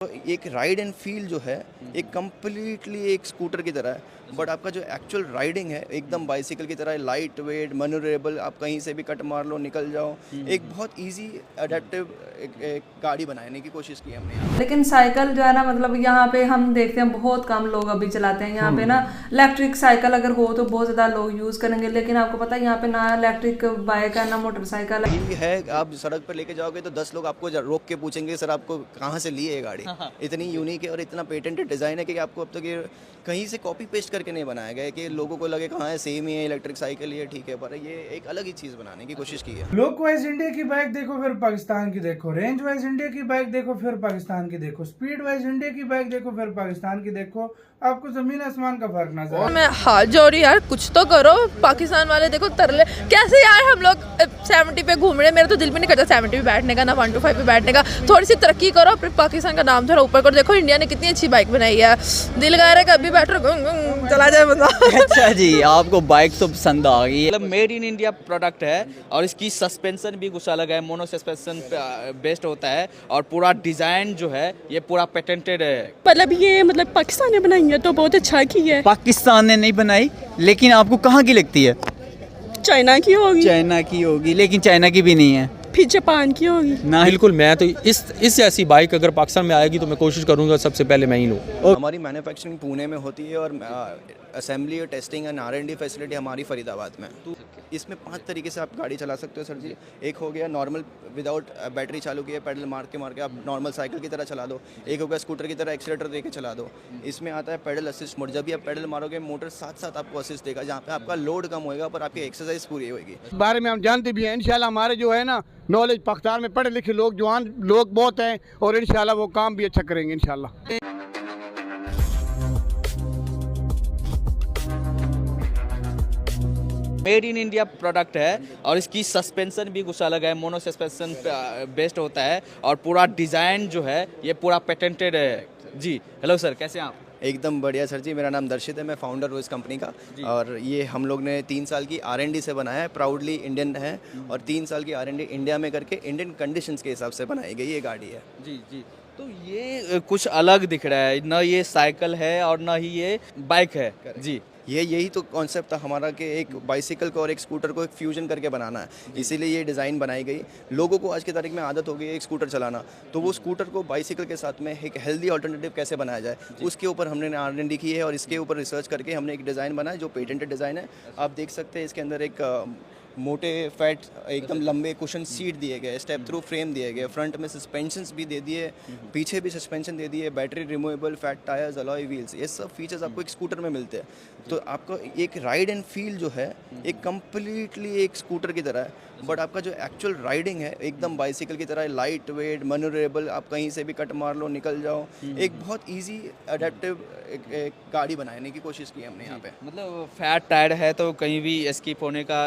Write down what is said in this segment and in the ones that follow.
तो एक ride and feel जो है एक कम्प्लीटली एक स्कूटर की तरह है, बट आपका जो एक्चुअल राइडिंग है एकदम बाइसिकल की तरह लाइट वेट मनोरेबल, आप कहीं से भी कट मार लो निकल जाओ। एक बहुत इजी अडेप्टिव एक गाड़ी बनाने की कोशिश की हमने यहाँ। लेकिन साइकिल जो है ना, मतलब यहाँ पे हम देखते हैं बहुत कम लोग अभी चलाते हैं यहाँ पे ना। इलेक्ट्रिक साइकिल अगर हो तो बहुत ज़्यादा लोग यूज़ करेंगे, लेकिन आपको पता है यहाँ पे ना इलेक्ट्रिक बाइक है ना मोटरसाइकिल है। ये है, आप सड़क पर लेके जाओगे तो 10 लोग आपको रोक के पूछेंगे सर आपको कहाँ से ली है ये गाड़ी। इतनी यूनिक है और इतना पेटेंटेड डिज़ाइन है कि आपको अब तक ये कहीं से कॉपी पेस्ट करके नहीं बनाया गया है कि लोगों को लगे कहाँ है सेम ही है, इलेक्ट्रिक साइकिल ही है, ठीक है, पर ये एक अलग ही चीज़ बनाने की कोशिश की है। लुक वाइज इंडिया की बाइक देखो फिर पाकिस्तान की देखो, रेंज वाइज इंडिया की बाइक देखो फिर पाकिस्तान की देखो, स्पीड वाइज इंडिया की बाइक देखो फिर पाकिस्तान की देखो, आपको जमीन आसमान का फर्क नजर आए। मैं हाथ जोड़ रही यार, कुछ तो करो। पाकिस्तान वाले देखो तरले कैसे यार, हम लोग 70 पे घूम रहे हैं। मेरा तो दिल भी नहीं करता 70 पे बैठने का, ना 125 पे बैठने का। थोड़ी सी तरक्की करो, अपने पाकिस्तान का नाम थोड़ा ऊपर करो। देखो इंडिया ने कितनी अच्छी बाइक बनाई है, दिल कर रहा है कभी बैठो चला जाए बंदा। अच्छा जी, आपको बाइक तो पसंद आ गई। मतलब मेड इन इंडिया प्रोडक्ट है और इसकी सस्पेंशन भी कुछ अलग है, मोनो सस्पेंशन बेस्ड होता है और पूरा डिजाइन जो है ये पूरा पेटेंटेड है। मतलब ये मतलब पाकिस्तान ने बनाई है तो बहुत अच्छा की है। पाकिस्तान ने नहीं बनाई, लेकिन आपको कहाँ की लगती है? चाइना की होगी, चाइना की होगी, लेकिन चाइना की भी नहीं है, फिर जापान की होगी ना। बिल्कुल, मैं तो इस ऐसी बाइक अगर पाकिस्तान में आएगी तो मैं कोशिश करूंगा सबसे पहले मैं ही लूँ। हमारी मैन्युफैक्चरिंग पुणे में होती है और असेंबली और टेस्टिंग एंड R&D फैसिलिटी हमारी फरीदाबाद में। तो इसमें 5 तरीके से आप गाड़ी चला सकते हो सर जी। एक हो गया नॉर्मल विदाउट बैटरी चालू किए, पैडल मार के आप नॉर्मल साइकिल की तरह चला दो। एक हो गया स्कूटर की तरह एक्सीलेटर दे के चला दो। इसमें आता है पैडल असिस्ट मोड, जब भी आप पैडल मारोगे मोटर साथ साथ आपको असिस्ट देगा, जहाँ पे आपका लोड कम होएगा पर आपकी एक्सरसाइज पूरी होगी। बारे में हम जानते भी हैं। इंशाल्लाह हमारे जो है ना नॉलेज, पाकिस्तान में पढ़े लिखे लोग, जवान लोग बहुत हैं और इंशाल्लाह वो काम भी अच्छा करेंगे इंशाल्लाह। मेड इन इंडिया प्रोडक्ट है और इसकी सस्पेंशन भी कुछ अलग है, मोनो सस्पेंशन बेस्ड होता है और पूरा डिजाइन जो है ये पूरा पेटेंटेड है जी। हेलो सर, कैसे हैं आप? एकदम बढ़िया सर जी, मेरा नाम दर्शित है, मैं फाउंडर हूँ इस कंपनी का। और ये हम लोग ने 3 साल की R&D से बनाया है, प्राउडली इंडियन है और 3 साल की R&D इंडिया में करके इंडियन कंडीशंस के हिसाब से बनाई गई ये गाड़ी है जी जी। तो ये कुछ अलग दिख रहा है, ना ये साइकिल है और ना ही ये बाइक है जी। यही तो कॉन्सेप्ट था हमारा कि एक बाइसिकल को और एक स्कूटर को एक फ्यूजन करके बनाना है, इसीलिए ये डिज़ाइन बनाई गई। लोगों को आज की तारीख में आदत हो गई है एक स्कूटर चलाना, तो वो स्कूटर को बाइसिकल के साथ में एक हेल्दी ऑल्टरनेटिव कैसे बनाया जाए, उसके ऊपर हमने R&D की है और इसके ऊपर रिसर्च करके हमने एक डिज़ाइन बनाया जो पेटेंटेड डिज़ाइन है। आप देख सकते हैं इसके अंदर एक मोटे फैट एकदम लंबे कुशन सीट दिए गए, स्टेप थ्रू फ्रेम दिए गए, फ्रंट में सस्पेंशंस भी दे दिए, पीछे भी सस्पेंशन दे दिए, battery removable, fat tyres, alloy wheels, ये सब फीचर्स आपको एक स्कूटर में मिलते हैं। तो आपको एक राइड एंड फील जो है एक कम्प्लीटली एक स्कूटर की तरह है, बट आपका जो एक्चुअल राइडिंग है एकदम बाइसिकल की तरह लाइट वेट मनोरेबल, आप कहीं से भी कट मार लो निकल जाओ। एक बहुत ईजी अडेप्टिव एक गाड़ी बनाने की कोशिश की हमने यहाँ पे। मतलब फैट टायर है तो कहीं भी एस्केप होने का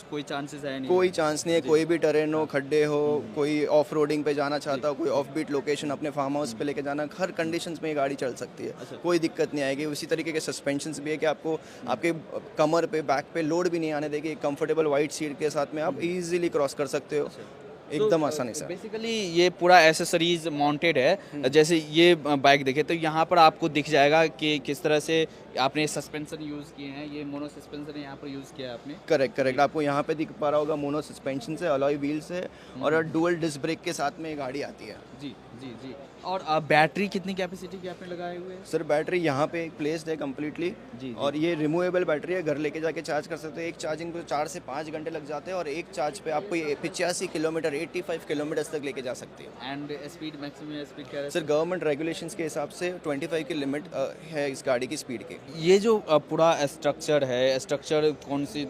कोई चांसेस है नहीं? कोई चांस नहीं है, कोई भी टेरेन हो, खड्डे हो, कोई ऑफ रोडिंग पे जाना चाहता हो, कोई ऑफ बीट लोकेशन अपने फार्म हाउस पे लेके जाना, हर कंडीशंस में ये गाड़ी चल सकती है, कोई दिक्कत नहीं आएगी। उसी तरीके के सस्पेंशंस भी है कि आपको आपके कमर पे बैक पे लोड भी नहीं आने देगी। कंफर्टेबल वाइट सीट के साथ में आप इजीली क्रॉस कर सकते हो एकदम आसानी से। बेसिकली ये पूरा एसेसरीज माउंटेड है। जैसे ये बाइक देखे तो यहाँ पर आपको दिख जाएगा कि किस तरह से आपने सस्पेंशन यूज़ किए हैं। ये मोनो सस्पेंशन यहाँ पर यूज़ किया है आपने। करेक्ट, आपको यहाँ पे दिख पा रहा होगा मोनो सस्पेंशन से, अलॉय व्हील से और डुअल डिस्क ब्रेक के साथ में ये गाड़ी आती है जी जी जी। और बैटरी कितनी कैपेसिटी की आपने लगाए हुए हैं? सर बैटरी यहाँ पे एक प्लेस्ड है कम्प्लीटली जी, और ये रिमूवेबल बैटरी है, घर लेके जाके चार्ज कर सकते हो। एक चार्जिंग पे 4 से 5 घंटे लग जाते हैं और एक चार्ज पे आपको ये 85 किलोमीटर 85 किलोमीटर तक लेके जा सकती है। एंड स्पीड मैक्सिमम स्पीड क्या है सर गवर्नमेंट रेगुलेशंस के हिसाब से 25 की लिमिट है इस गाड़ी की स्पीड की। ये जो पूरा स्ट्रक्चर है, स्ट्रक्चर कौन सी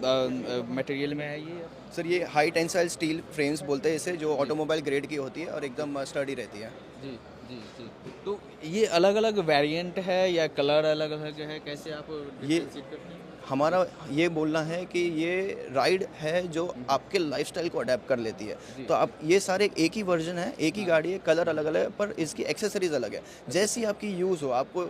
मटेरियल में है ये? सर ये हाई टेंसाइल स्टील फ्रेम्स बोलते हैं इसे, जो ऑटोमोबाइल ग्रेड की होती है और एकदम स्टडी रहती है जी जी जी। तो ये अलग अलग वेरिएंट है या कलर अलग अलग है, कैसे आप ये हमारा ये बोलना है कि ये राइड है जो आपके लाइफस्टाइल को अडेप्ट कर लेती है। तो आप ये सारे एक ही वर्जन है, एक ही गाड़ी है, कलर अलग अलग है पर इसकी एक्सेसरीज अलग है। जैसी आपकी यूज़ हो, आपको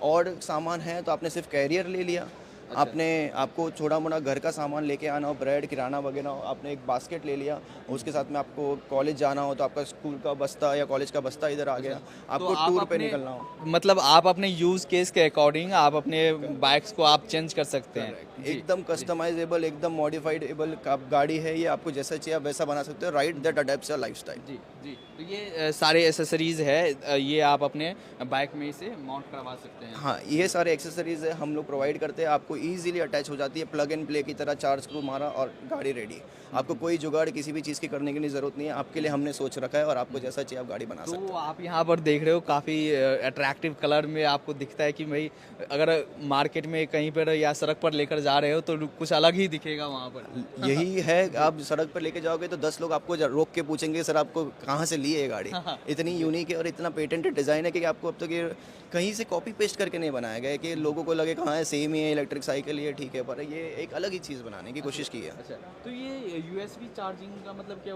और सामान है तो आपने सिर्फ कैरियर ले लिया, आपको छोटा मोटा घर का सामान लेके आना हो, ब्रेड किराना वगैरह हो, आपने एक बास्केट ले लिया, उसके साथ में आपको कॉलेज जाना हो तो आपका स्कूल का बस्ता या कॉलेज का बस्ता इधर आ गया, आपको आप टूर पे अपने- निकलना हो, मतलब आप अपने यूज केस के अकॉर्डिंग आप अपने बाइक्स को आप चेंज कर सकते हैं। एकदम कस्टमाइजेबल, एकदम मॉडिफाइडेबल गाड़ी है ये, आपको जैसा चाहिए आप वैसा बना सकते हो, राइड दैट अडेप्ट्स योर लाइफस्टाइल। जी जी, तो ये सारे एसेसरीज है, ये आप अपने बाइक में इसे माउंट करवा सकते हैं। हाँ, ये सारे एक्सेसरीज है हम लोग प्रोवाइड करते हैं, आपको इजीली अटैच हो जाती है, प्लग एंड प्ले की तरह, 4 स्क्रू मारा और गाड़ी रेडी। आपको कोई जुगाड़ किसी भी चीज़ की करने की ज़रूरत नहीं है, आपके लिए हमने सोच रखा है और आपको जैसा चाहिए आप गाड़ी बना सकते तो आप यहाँ पर देख रहे हो काफ़ी अट्रैक्टिव कलर में आपको दिखता है कि भाई अगर मार्केट में कहीं पर या सड़क पर लेकर जा रहे हो तो कुछ अलग ही दिखेगा वहाँ पर। हो। यही है, आप सड़क पर लेके जाओगे तो 10 लोग आपको रोक के पूछेंगे सर आपको कहाँ से ली है ये गाड़ी। इतनी यूनिक है और इतना पेटेंटेड डिज़ाइन है कि आपको अब तक ये कहीं से कॉपी पेस्ट करके नहीं बनाया गया है कि लोगों को लगे कहाँ है सेम ही है, इलेक्ट्रिक साइकिल ये ठीक है, पर ये एक अलग ही चीज़ बनाने की कोशिश की है। अच्छा, तो ये यूएसबी चार्जिंग का मतलब क्या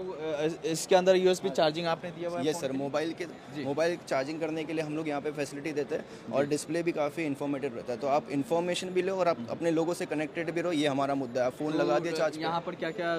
इसके अंदर यूएसबी चार्जिंग आपने दिया हुआ है? ये सर मोबाइल चार्जिंग करने के लिए हम लोग यहाँ पे फैसिलिटी देते हैं और डिस्प्ले भी काफ़ी इन्फॉर्मेटिव रहता है, तो आप इन्फॉर्मेशन भी लो और आप अपने लोगों से कनेक्टेड भी रहो, ये हमारा मुद्दा है। आप फ़ोन लगा दिया चार्ज यहाँ पर क्या क्या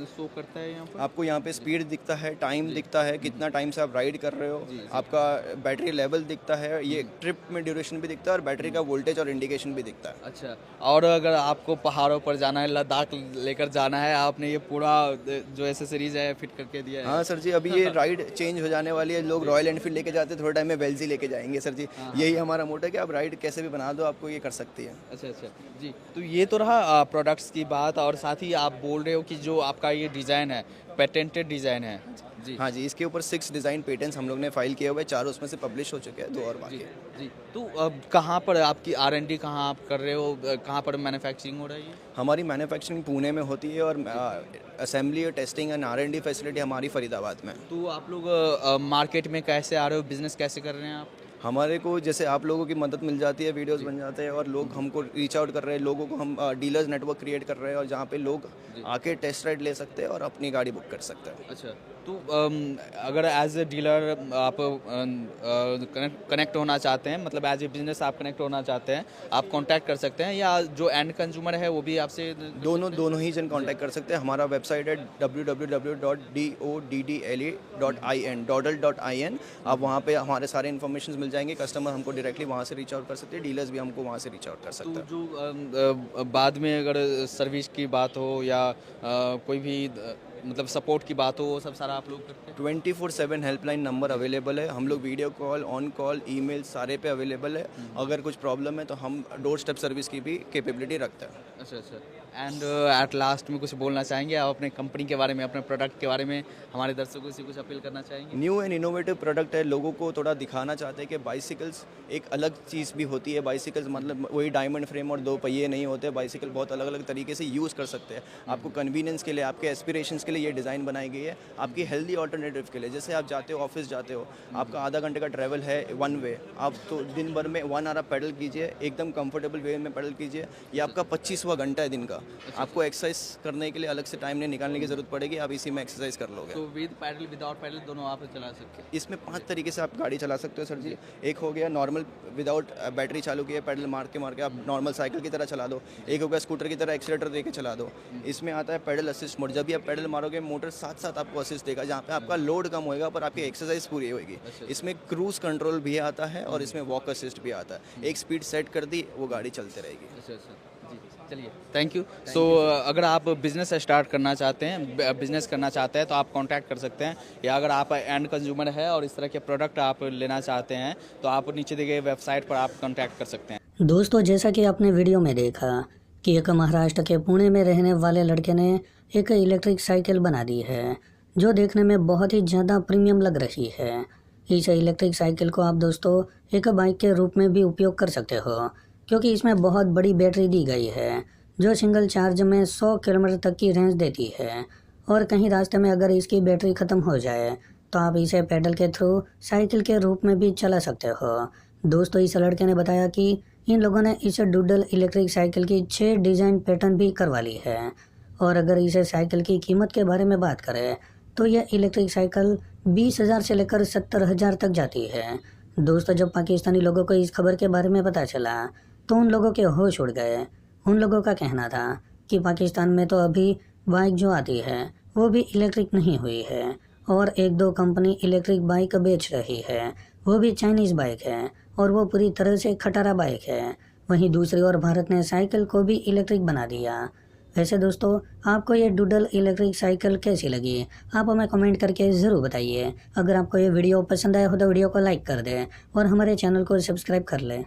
शो करता है यहाँ पर? आपको यहाँ पे स्पीड दिखता है, टाइम दिखता है, कितना टाइम से आप राइड कर रहे हो, आपका बैटरी लेवल दिखता है, ये ट्रिप में ड्यूरेशन भी दिखता है और बैटरी का वोल्टेज और इंडिकेशन भी दिखता है। अच्छा, और अगर आपको पहाड़ों पर जाना है, लद्दाख लेकर जाना है, आपने ये पूरा जो एसेसरीज है फिट करके दिया है? हाँ सर जी, अभी ये राइड चेंज हो जाने वाली है, लोग रॉयल एनफील्ड लेके जाते हैं, थोड़े टाइम में वेल्जी लेके जाएंगे सर जी। यही हमारा मोटो है कि आप राइड कैसे भी बना दो, आपको ये कर सकती है। अच्छा अच्छा जी, तो ये तो रहा प्रोडक्ट्स की बात, और साथ ही आप बोल रहे हो कि जो आपका ये डिज़ाइन है पेटेंटेड डिज़ाइन है जी। हाँ जी, इसके ऊपर 6 डिज़ाइन पेटेंट्स हम लोग ने फाइल किए हुए, 4 उसमें से पब्लिश हो चुके हैं, 2 और बाकी है। जी, तो अब कहाँ पर आपकी R&D कहाँ आप कर रहे हो, कहाँ पर मैन्युफैक्चरिंग हो रही है? हमारी मैन्युफैक्चरिंग पुणे में होती है और असेंबली और टेस्टिंग एंड R&D फैसिलिटी हमारी फरीदाबाद में है। तो आप लोग मार्केट में कैसे आ रहे हो, बिजनेस कैसे कर रहे हैं आप? हमारे को जैसे आप लोगों की मदद मिल जाती है, वीडियोस बन जाते हैं और लोग हमको रीच आउट कर रहे हैं, लोगों को हम डीलर्स नेटवर्क क्रिएट कर रहे हैं और जहाँ पे लोग आके टेस्ट राइड ले सकते हैं और अपनी गाड़ी बुक कर सकते हैं। अच्छा, तो अगर एज ए डीलर आप कनेक्ट होना चाहते हैं, मतलब एज ए बिजनेस आप कनेक्ट होना चाहते हैं, आप कांटेक्ट कर सकते हैं, या जो एंड कंज्यूमर है वो भी आपसे दोनों ही जन कांटेक्ट कर सकते हैं। हमारा वेबसाइट है www.doddle.in। आप वहाँ पे हमारे सारे इन्फॉर्मेशन मिल जाएंगे, कस्टमर हमको डायरेक्टली वहाँ से रीच आउट कर सकते हैं, डीलर्स भी हमको वहाँ से रीच आउट कर सकते तो हैं। जो बाद में अगर सर्विस की बात हो या कोई भी मतलब सपोर्ट की बात हो, वो सब सारा आप लोग करते हैं? 24/7 हेल्पलाइन नंबर अवेलेबल है, हम लोग video call, on call, email सारे पे अवेलेबल है। अगर कुछ प्रॉब्लम है तो हम डोर स्टेप सर्विस की भी कैपेबिलिटी रखते हैं। अच्छा अच्छा, एंड एट लास्ट में कुछ बोलना चाहेंगे आप अपने कंपनी के बारे में, अपने प्रोडक्ट के बारे में, हमारे दर्शकों से कुछ अपील करना चाहेंगे? न्यू एंड इनोवेटिव प्रोडक्ट है, लोगों को थोड़ा दिखाना चाहते हैं कि बाइसिकल्स एक अलग चीज़ भी होती है। बाइसिकल्स मतलब वही डायमंड फ्रेम और 2 पहिए नहीं होते, बाइसिकल बहुत अलग अलग तरीके से यूज़ कर सकते हैं। आपको कन्वीनियंस के लिए, आपके एस्पिरेशंस के लिए ये डिज़ाइन बनाई गई है, आपकी हेल्दी ऑल्टरनेटिव के लिए। जैसे आप जाते हो ऑफिस जाते हो, आपका आधा घंटे का ट्रैवल है वन वे, आप तो दिन भर में 1 आवर आप पैडल कीजिए, एकदम कंफर्टेबल वे में पैडल कीजिए। ये आपका 25वां घंटा है दिन का, आपको एक्सरसाइज करने के लिए अलग से टाइम नहीं निकालने की जरूरत पड़ेगी, आप इसी में एक्सरसाइज कर लोगे। तो विद पैडल विदाउट पैडल दोनों आप चला सकते हैं? इसमें 5 तरीके से आप गाड़ी चला सकते हो सर जी। एक हो गया नॉर्मल विदाउट बैटरी चालू किए, पैडल मार के आप नॉर्मल साइकिल की तरह चला दो। एक हो गया स्कूटर की तरह एक्सीलेटर दे के चला दो। इसमें आता है पैडल असिस्ट मोड, जब भी आप पैडल मारोगे मोटर साथ साथ आपको असिस्ट देगा, जहाँ पे आपका लोड कम होएगा पर आपकी एक्सरसाइज पूरी होगी। इसमें क्रूज कंट्रोल भी आता है और इसमें वॉक असिस्ट भी आता है। एक स्पीड सेट कर दी, वो गाड़ी चलते रहेगी। अच्छा अच्छा जी, चलिए थैंक यू। सो अगर आप बिजनेस स्टार्ट करना चाहते हैं, बिजनेस करना चाहते हैं, तो आप कांटेक्ट कर सकते हैं, या अगर आप एंड कंज्यूमर है और इस तरह के प्रोडक्ट आप लेना चाहते हैं तो आप नीचे दिए गए वेबसाइट पर आप कांटेक्ट कर सकते हैं। दोस्तों, जैसा कि आपने वीडियो में देखा कि एक महाराष्ट्र के पुणे में रहने वाले लड़के ने एक इलेक्ट्रिक साइकिल बना दी है जो देखने में बहुत ही ज़्यादा प्रीमियम लग रही है। इस इलेक्ट्रिक साइकिल को आप दोस्तों एक बाइक के रूप में भी उपयोग कर सकते हो, क्योंकि इसमें बहुत बड़ी बैटरी दी गई है जो सिंगल चार्ज में 100 किलोमीटर तक की रेंज देती है। और कहीं रास्ते में अगर इसकी बैटरी ख़त्म हो जाए तो आप इसे पैडल के थ्रू साइकिल के रूप में भी चला सकते हो। दोस्तों, इस लड़के ने बताया कि इन लोगों ने इस डूडल इलेक्ट्रिक साइकिल की 6 डिज़ाइन पैटर्न भी करवा ली है। और अगर इसे साइकिल की कीमत के बारे में बात करें तो यह इलेक्ट्रिक साइकिल 20,000 से लेकर 70,000 तक जाती है। दोस्तों, जब पाकिस्तानी लोगों को इस खबर के बारे में पता चला तो उन लोगों के होश उड़ गए। उन लोगों का कहना था कि पाकिस्तान में तो अभी बाइक जो आती है वो भी इलेक्ट्रिक नहीं हुई है और एक दो कंपनी इलेक्ट्रिक बाइक बेच रही है, वो भी चाइनीज़ बाइक है और वो पूरी तरह से खटारा बाइक है। वहीं दूसरी ओर भारत ने साइकिल को भी इलेक्ट्रिक बना दिया। वैसे दोस्तों, आपको ये डूडल इलेक्ट्रिक साइकिल कैसी लगी? आप हमें कमेंट करके ज़रूर बताइए। अगर आपको ये वीडियो पसंद आया हो तो वीडियो को लाइक कर दें और हमारे चैनल को सब्सक्राइब कर लें।